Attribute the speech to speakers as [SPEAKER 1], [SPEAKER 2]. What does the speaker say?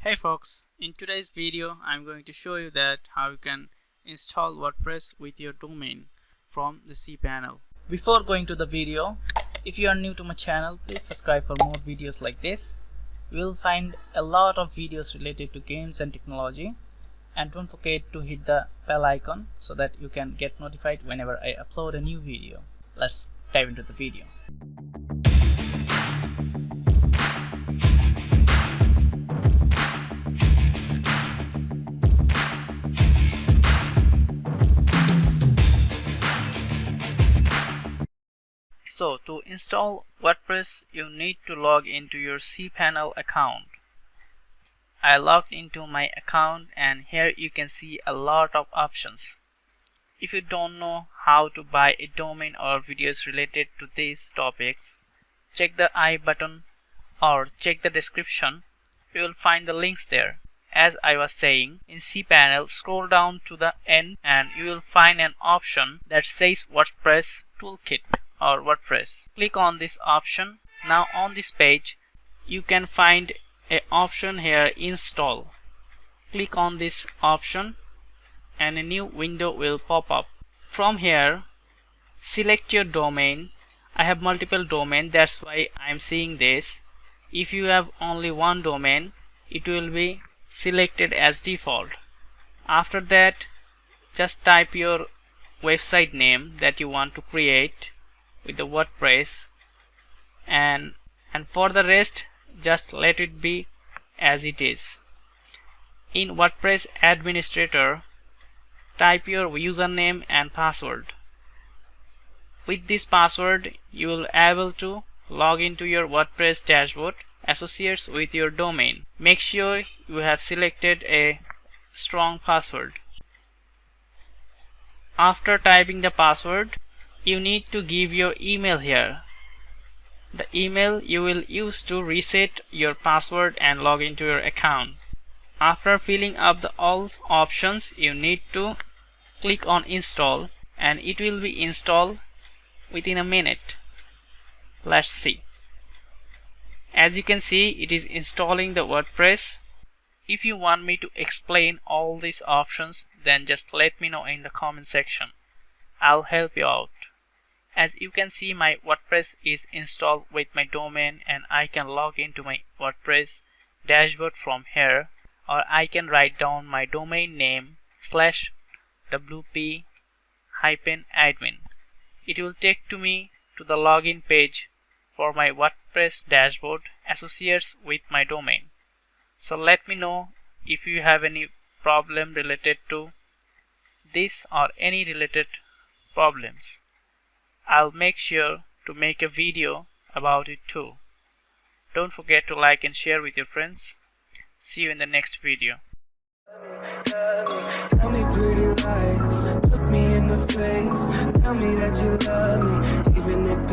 [SPEAKER 1] Hey folks, in today's video I'm going to show you that how you can install WordPress with your domain from the cPanel. Before going to the video, if you are new to my channel, please subscribe for more videos like this. You will find a lot of videos related to games and technology, and don't forget to hit the bell icon so that you can get notified whenever I upload a new video. Let's dive into the video. So to install WordPress, you need to log into your cPanel account. I logged into my account and here you can see a lot of options. If you don't know how to buy a domain or videos related to these topics, check the I button or check the description. You will find the links there. As I was saying, in cPanel, scroll down to the end and you will find an option that says WordPress Toolkit or WordPress. Click on this option. Now on this page you can find an option here, install. Click on this option and a new window will pop up. From here select your domain. I have multiple domain, that's why I'm seeing this. If you have only one domain, it will be selected as default. After that, just type your website name that you want to create with the WordPress, and for the rest just let it be as it is. In WordPress administrator, type your username and password. With this password you will be able to log into your WordPress dashboard associates with your domain. Make sure you have selected a strong password. After typing the password, you need to give your email here. The email you will use to reset your password and log into your account. After filling up all options, you need to click on install and it will be installed within a minute. Let's see. As you can see, it is installing the WordPress. If you want me to explain all these options, then just let me know in the comment section. I'll help you out. As you can see, my WordPress is installed with my domain and I can log into my WordPress dashboard from here, or I can write down my domain name /wp-admin. It will take to me to the login page for my WordPress dashboard associates with my domain. So let me know if you have any problem related to this or any related problems. I'll make sure to make a video about it too. Don't forget to like and share with your friends. See you in the next video.
[SPEAKER 2] Tell me pretty lies, look me in the face, tell me that you love me, even if